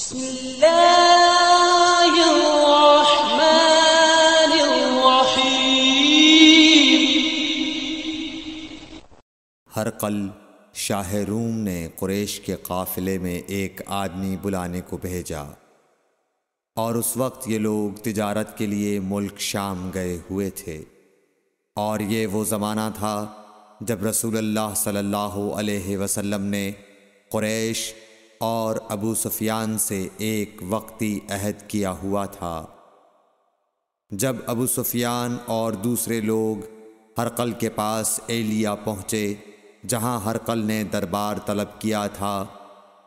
بسم اللہ الرحمن الرحیم۔ ہرقل شاہ روم نے قریش کے قافلے میں ایک آدمی بلانے کو بھیجا، اور اس وقت یہ لوگ تجارت کے لیے ملک شام گئے ہوئے تھے، اور یہ وہ زمانہ تھا جب رسول اللہ صلی اللہ علیہ وسلم نے قریش اور ابو سفیان سے ایک وقتی عہد کیا ہوا تھا۔ جب ابو سفیان اور دوسرے لوگ ہرقل کے پاس ایلیا پہنچے جہاں ہرقل نے دربار طلب کیا تھا،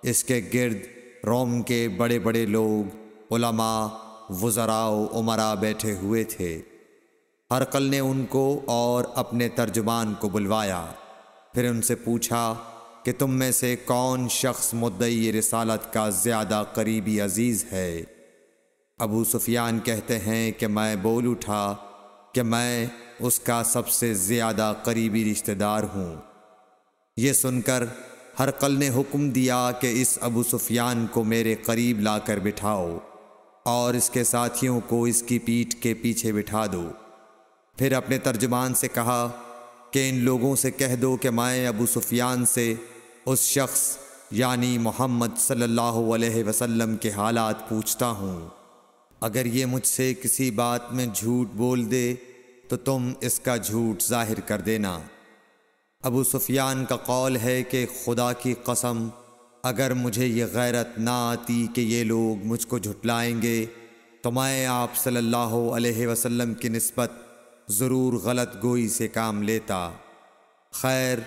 اس کے گرد روم کے بڑے بڑے لوگ، علماء، وزراء و امراء بیٹھے ہوئے تھے۔ ہرقل نے ان کو اور اپنے ترجمان کو بلوایا، پھر ان سے پوچھا کہ تم میں سے کون شخص مدعی رسالت کا زیادہ قریبی عزیز ہے؟ ابو سفیان کہتے ہیں کہ میں بول اٹھا کہ میں اس کا سب سے زیادہ قریبی رشتہ دار ہوں۔ یہ سن کر ہرقل نے حکم دیا کہ اس ابو سفیان کو میرے قریب لا کر بٹھاؤ اور اس کے ساتھیوں کو اس کی پیٹھ کے پیچھے بٹھا دو۔ پھر اپنے ترجمان سے کہا کہ ان لوگوں سے کہہ دو کہ میں ابو سفیان سے اس شخص یعنی محمد صلی اللہ علیہ وسلم کے حالات پوچھتا ہوں، اگر یہ مجھ سے کسی بات میں جھوٹ بول دے تو تم اس کا جھوٹ ظاہر کر دینا۔ ابو سفیان کا قول ہے کہ خدا کی قسم اگر مجھے یہ غیرت نہ آتی کہ یہ لوگ مجھ کو جھٹلائیں گے تو میں آپ صلی اللہ علیہ وسلم کی نسبت ضرور غلط گوئی سے کام لیتا۔ خیر،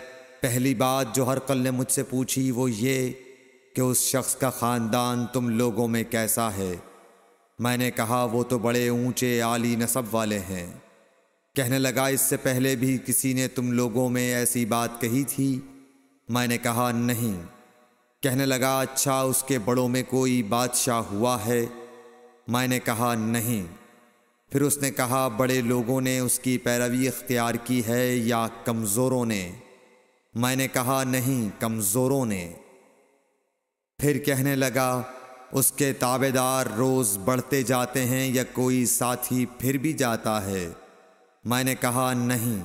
پہلی بات جو ہرقل نے مجھ سے پوچھی وہ یہ کہ اس شخص کا خاندان تم لوگوں میں کیسا ہے؟ میں نے کہا وہ تو بڑے اونچے عالی نسب والے ہیں۔ کہنے لگا اس سے پہلے بھی کسی نے تم لوگوں میں ایسی بات کہی تھی؟ میں نے کہا نہیں۔ کہنے لگا اچھا اس کے بڑوں میں کوئی بادشاہ ہوا ہے؟ میں نے کہا نہیں۔ پھر اس نے کہا بڑے لوگوں نے اس کی پیروی اختیار کی ہے یا کمزوروں نے؟ میں نے کہا نہیں، کمزوروں نے۔ پھر کہنے لگا اس کے تابع دار روز بڑھتے جاتے ہیں یا کوئی ساتھی پھر بھی جاتا ہے؟ میں نے کہا نہیں۔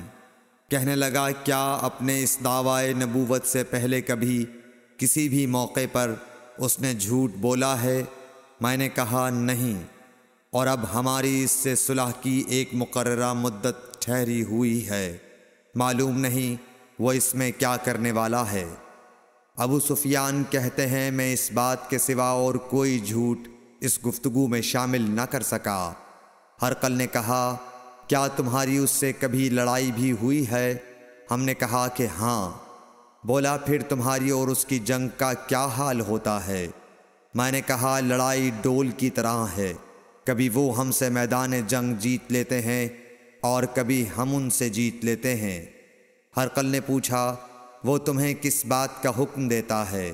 کہنے لگا کیا اپنے اس دعوی نبوت سے پہلے کبھی کسی بھی موقع پر اس نے جھوٹ بولا ہے؟ میں نے کہا نہیں، اور اب ہماری اس سے صلح کی ایک مقررہ مدت ٹھہری ہوئی ہے، معلوم نہیں وہ اس میں کیا کرنے والا ہے۔ ابو سفیان کہتے ہیں میں اس بات کے سوا اور کوئی جھوٹ اس گفتگو میں شامل نہ کر سکا۔ ہرقل نے کہا کیا تمہاری اس سے کبھی لڑائی بھی ہوئی ہے؟ ہم نے کہا کہ ہاں۔ بولا پھر تمہاری اور اس کی جنگ کا کیا حال ہوتا ہے؟ میں نے کہا لڑائی ڈول کی طرح ہے، کبھی وہ ہم سے میدان جنگ جیت لیتے ہیں اور کبھی ہم ان سے جیت لیتے ہیں۔ ہرقل نے پوچھا وہ تمہیں کس بات کا حکم دیتا ہے؟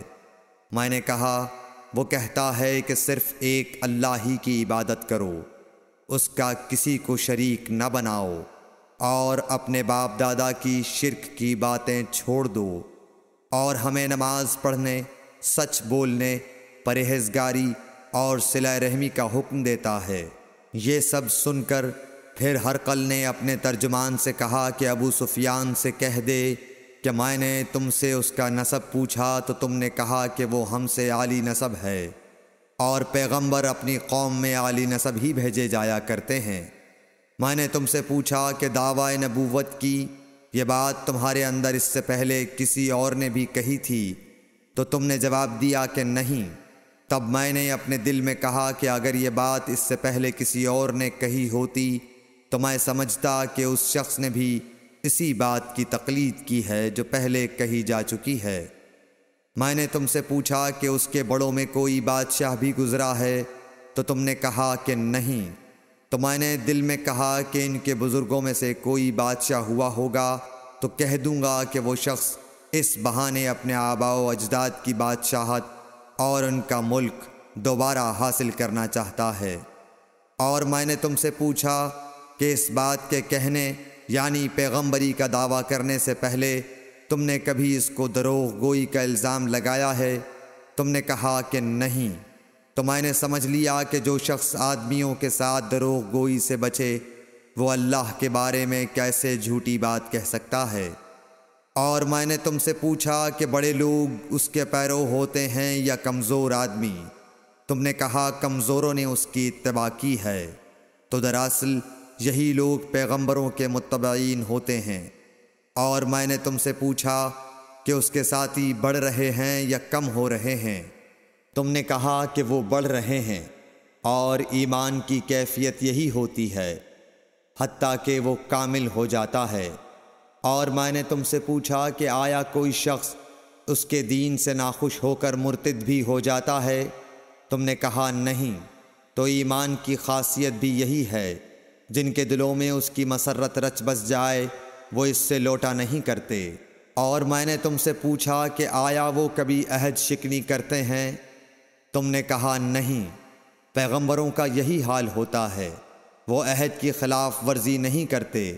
میں نے کہا وہ کہتا ہے کہ صرف ایک اللہ ہی کی عبادت کرو، اس کا کسی کو شریک نہ بناؤ، اور اپنے باپ دادا کی شرک کی باتیں چھوڑ دو، اور ہمیں نماز پڑھنے، سچ بولنے، پرہیزگاری اور صلہ رحمی کا حکم دیتا ہے۔ یہ سب سن کر پھر ہرقل نے اپنے ترجمان سے کہا کہ ابو سفیان سے کہہ دے کہ میں نے تم سے اس کا نسب پوچھا تو تم نے کہا کہ وہ ہم سے عالی نسب ہے، اور پیغمبر اپنی قوم میں عالی نسب ہی بھیجے جایا کرتے ہیں۔ میں نے تم سے پوچھا کہ دعوی نبوت کی یہ بات تمہارے اندر اس سے پہلے کسی اور نے بھی کہی تھی؟ تو تم نے جواب دیا کہ نہیں۔ تب میں نے اپنے دل میں کہا کہ اگر یہ بات اس سے پہلے کسی اور نے کہی ہوتی تو میں سمجھتا کہ اس شخص نے بھی اسی بات کی تقلید کی ہے جو پہلے کہی جا چکی ہے۔ میں نے تم سے پوچھا کہ اس کے بڑوں میں کوئی بادشاہ بھی گزرا ہے؟ تو تم نے کہا کہ نہیں۔ تو میں نے دل میں کہا کہ ان کے بزرگوں میں سے کوئی بادشاہ ہوا ہوگا تو کہہ دوں گا کہ وہ شخص اس بہانے اپنے آباء و اجداد کی بادشاہت اور ان کا ملک دوبارہ حاصل کرنا چاہتا ہے۔ اور میں نے تم سے پوچھا کہ اس بات کے کہنے یعنی پیغمبری کا دعویٰ کرنے سے پہلے تم نے کبھی اس کو دروغ گوئی کا الزام لگایا ہے؟ تم نے کہا کہ نہیں۔ تو میں نے سمجھ لیا کہ جو شخص آدمیوں کے ساتھ دروغ گوئی سے بچے وہ اللہ کے بارے میں کیسے جھوٹی بات کہہ سکتا ہے۔ اور میں نے تم سے پوچھا کہ بڑے لوگ اس کے پیرو ہوتے ہیں یا کمزور آدمی؟ تم نے کہا کمزوروں نے اس کی اتباع کی ہے، تو دراصل یہی لوگ پیغمبروں کے متبعین ہوتے ہیں۔ اور میں نے تم سے پوچھا کہ اس کے ساتھی بڑھ رہے ہیں یا کم ہو رہے ہیں؟ تم نے کہا کہ وہ بڑھ رہے ہیں، اور ایمان کی کیفیت یہی ہوتی ہے حتیٰ کہ وہ کامل ہو جاتا ہے۔ اور میں نے تم سے پوچھا کہ آیا کوئی شخص اس کے دین سے ناخوش ہو کر مرتد بھی ہو جاتا ہے؟ تم نے کہا نہیں۔ تو ایمان کی خاصیت بھی یہی ہے، جن کے دلوں میں اس کی مسرت رچ بس جائے وہ اس سے لوٹا نہیں کرتے۔ اور میں نے تم سے پوچھا کہ آیا وہ کبھی عہد شکنی کرتے ہیں؟ تم نے کہا نہیں۔ پیغمبروں کا یہی حال ہوتا ہے، وہ عہد کی خلاف ورزی نہیں کرتے۔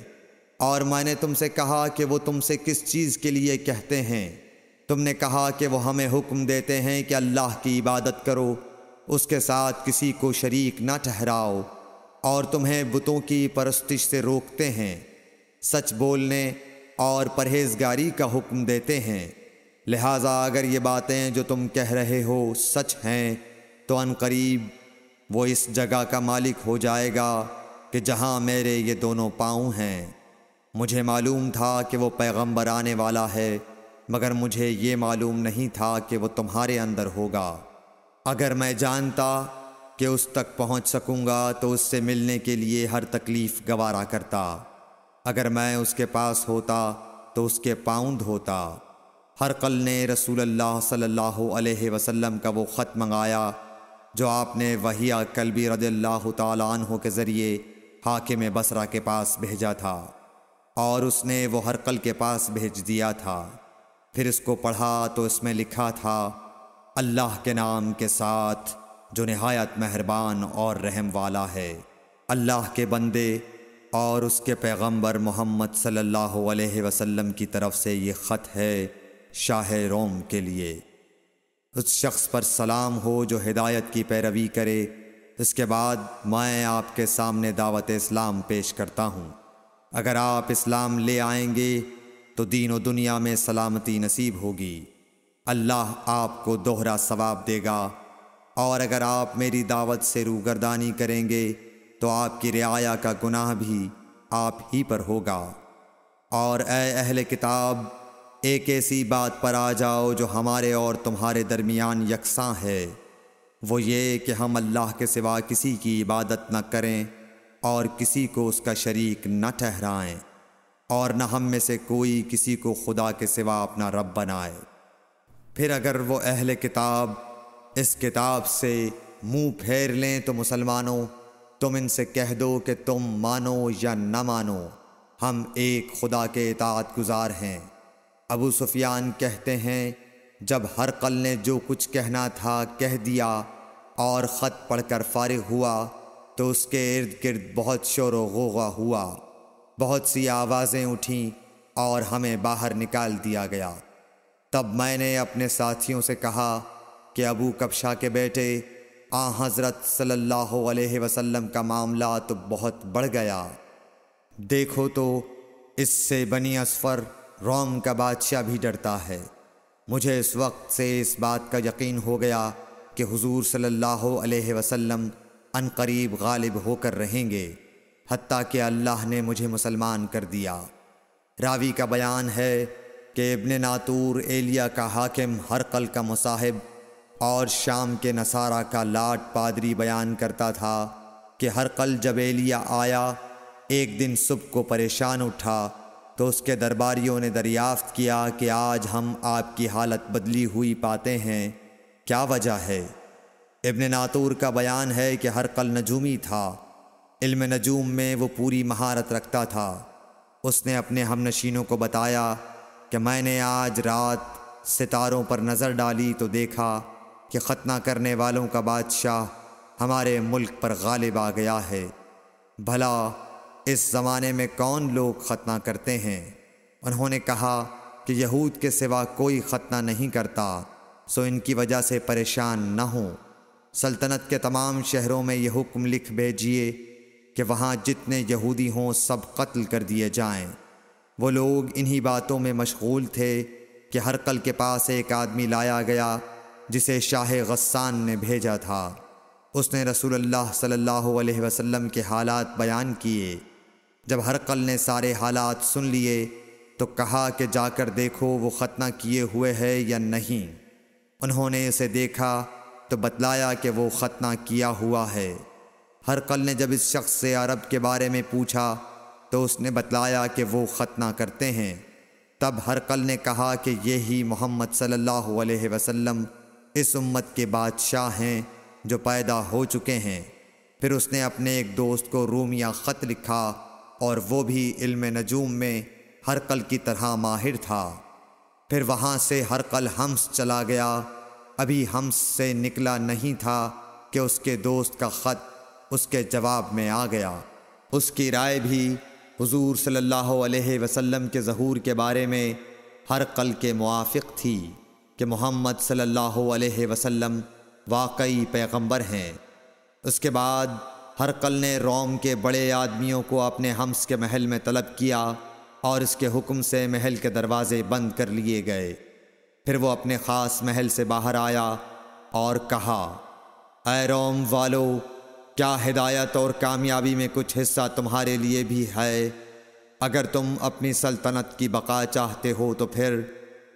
اور میں نے تم سے کہا کہ وہ تم سے کس چیز کے لیے کہتے ہیں؟ تم نے کہا کہ وہ ہمیں حکم دیتے ہیں کہ اللہ کی عبادت کرو، اس کے ساتھ کسی کو شریک نہ ٹھہراؤ، اور تمہیں بتوں کی پرستش سے روکتے ہیں، سچ بولنے اور پرہیزگاری کا حکم دیتے ہیں۔ لہٰذا اگر یہ باتیں جو تم کہہ رہے ہو سچ ہیں تو عنقریب وہ اس جگہ کا مالک ہو جائے گا کہ جہاں میرے یہ دونوں پاؤں ہیں۔ مجھے معلوم تھا کہ وہ پیغمبر آنے والا ہے، مگر مجھے یہ معلوم نہیں تھا کہ وہ تمہارے اندر ہوگا۔ اگر میں جانتا کہ اس تک پہنچ سکوں گا تو اس سے ملنے کے لیے ہر تکلیف گوارا کرتا۔ اگر میں اس کے پاس ہوتا تو اس کے پاؤں دھوتا۔ ہرقل نے رسول اللہ صلی اللہ علیہ وسلم کا وہ خط منگایا جو آپ نے وحیہ کلبی رضی اللہ تعالیٰ عنہ کے ذریعے حاکم بصرہ کے پاس بھیجا تھا، اور اس نے وہ ہرقل کے پاس بھیج دیا تھا۔ پھر اس کو پڑھا تو اس میں لکھا تھا، اللہ کے نام کے ساتھ جو نہایت مہربان اور رحم والا ہے۔ اللہ کے بندے اور اس کے پیغمبر محمد صلی اللہ علیہ وسلم کی طرف سے یہ خط ہے شاہ روم کے لیے۔ اس شخص پر سلام ہو جو ہدایت کی پیروی کرے۔ اس کے بعد میں آپ کے سامنے دعوت اسلام پیش کرتا ہوں۔ اگر آپ اسلام لے آئیں گے تو دین و دنیا میں سلامتی نصیب ہوگی، اللہ آپ کو دوہرا ثواب دے گا، اور اگر آپ میری دعوت سے روگردانی کریں گے تو آپ کی رعایا کا گناہ بھی آپ ہی پر ہوگا۔ اور اے اہل کتاب، ایک ایسی بات پر آ جاؤ جو ہمارے اور تمہارے درمیان یکساں ہے، وہ یہ کہ ہم اللہ کے سوا کسی کی عبادت نہ کریں اور کسی کو اس کا شریک نہ ٹھہرائیں، اور نہ ہم میں سے کوئی کسی کو خدا کے سوا اپنا رب بنائے۔ پھر اگر وہ اہل کتاب اس کتاب سے منہ پھیر لیں تو مسلمانوں، تم ان سے کہہ دو کہ تم مانو یا نہ مانو، ہم ایک خدا کے اطاعت گزار ہیں۔ ابو سفیان کہتے ہیں، جب ہرقل نے جو کچھ کہنا تھا کہہ دیا اور خط پڑھ کر فارغ ہوا تو اس کے ارد گرد بہت شور و غوغا ہوا، بہت سی آوازیں اٹھیں اور ہمیں باہر نکال دیا گیا۔ تب میں نے اپنے ساتھیوں سے کہا کہ ابو کبشہ کے بیٹے حضرت صلی اللہ علیہ وسلم کا معاملہ تو بہت بڑھ گیا۔ دیکھو تو اس سے بنی اصفر روم کا بادشاہ بھی ڈرتا ہے۔ مجھے اس وقت سے اس بات کا یقین ہو گیا کہ حضور صلی اللہ علیہ وسلم عنقریب غالب ہو کر رہیں گے، حتیٰ کہ اللہ نے مجھے مسلمان کر دیا۔ راوی کا بیان ہے کہ ابن ناطور ایلیا کا حاکم ہرقل کا مصاحب اور شام کے نصارہ کا لاٹ پادری بیان کرتا تھا کہ ہرقل جب ایلیا آیا ایک دن صبح کو پریشان اٹھا تو اس کے درباریوں نے دریافت کیا کہ آج ہم آپ کی حالت بدلی ہوئی پاتے ہیں، کیا وجہ ہے؟ ابن ناطور کا بیان ہے کہ ہرقل نجومی تھا، علم نجوم میں وہ پوری مہارت رکھتا تھا۔ اس نے اپنے ہم نشینوں کو بتایا کہ میں نے آج رات ستاروں پر نظر ڈالی تو دیکھا کہ ختنہ کرنے والوں کا بادشاہ ہمارے ملک پر غالب آ گیا ہے۔ بھلا اس زمانے میں کون لوگ ختنہ کرتے ہیں؟ انہوں نے کہا کہ یہود کے سوا کوئی ختنہ نہیں کرتا، سو ان کی وجہ سے پریشان نہ ہوں۔ سلطنت کے تمام شہروں میں یہ حکم لکھ بھیجیے کہ وہاں جتنے یہودی ہوں سب قتل کر دیے جائیں۔ وہ لوگ انہی باتوں میں مشغول تھے کہ ہرقل کے پاس ایک آدمی لایا گیا جسے شاہ غسان نے بھیجا تھا۔ اس نے رسول اللہ صلی اللہ علیہ وسلم کے حالات بیان کیے۔ جب ہرقل نے سارے حالات سن لیے تو کہا کہ جا کر دیکھو وہ ختنہ کیے ہوئے ہے یا نہیں۔ انہوں نے اسے دیکھا تو بتلایا کہ وہ ختنہ کیا ہوا ہے۔ ہرقل نے جب اس شخص سے عرب کے بارے میں پوچھا تو اس نے بتلایا کہ وہ ختنہ کرتے ہیں۔ تب ہرقل نے کہا کہ یہی محمد صلی اللہ علیہ وسلم اس امت کے بادشاہ ہیں جو پیدا ہو چکے ہیں۔ پھر اس نے اپنے ایک دوست کو رومیہ خط لکھا اور وہ بھی علم نجوم میں ہرقل کی طرح ماہر تھا۔ پھر وہاں سے ہرقل حمص چلا گیا۔ ابھی حمص سے نکلا نہیں تھا کہ اس کے دوست کا خط اس کے جواب میں آ گیا۔ اس کی رائے بھی حضور صلی اللہ علیہ وسلم کے ظہور کے بارے میں ہرقل کے موافق تھی کہ محمد صلی اللہ علیہ وسلم واقعی پیغمبر ہیں۔ اس کے بعد ہرقل نے روم کے بڑے آدمیوں کو اپنے حمص کے محل میں طلب کیا اور اس کے حکم سے محل کے دروازے بند کر لیے گئے۔ پھر وہ اپنے خاص محل سے باہر آیا اور کہا، اے روم والو، کیا ہدایت اور کامیابی میں کچھ حصہ تمہارے لیے بھی ہے؟ اگر تم اپنی سلطنت کی بقا چاہتے ہو تو پھر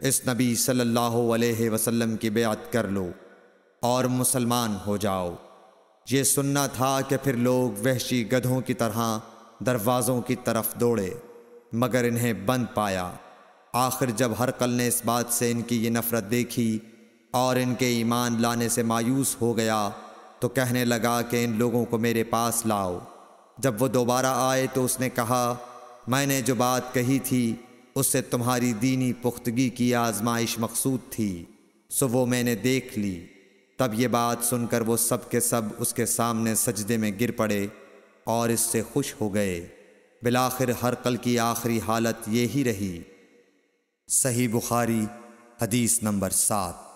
اس نبی صلی اللہ علیہ وسلم کی بیعت کر لو اور مسلمان ہو جاؤ۔ یہ سننا تھا کہ پھر لوگ وحشی گدھوں کی طرح دروازوں کی طرف دوڑے مگر انہیں بند پایا۔ آخر جب ہرقل نے اس بات سے ان کی یہ نفرت دیکھی اور ان کے ایمان لانے سے مایوس ہو گیا تو کہنے لگا کہ ان لوگوں کو میرے پاس لاؤ۔ جب وہ دوبارہ آئے تو اس نے کہا، میں نے جو بات کہی تھی اس سے تمہاری دینی پختگی کی آزمائش مقصود تھی، سو وہ میں نے دیکھ لی۔ تب یہ بات سن کر وہ سب کے سب اس کے سامنے سجدے میں گر پڑے اور اس سے خوش ہو گئے۔ بالآخر ہرقل کی آخری حالت یہی رہی۔ صحیح بخاری حدیث نمبر 7۔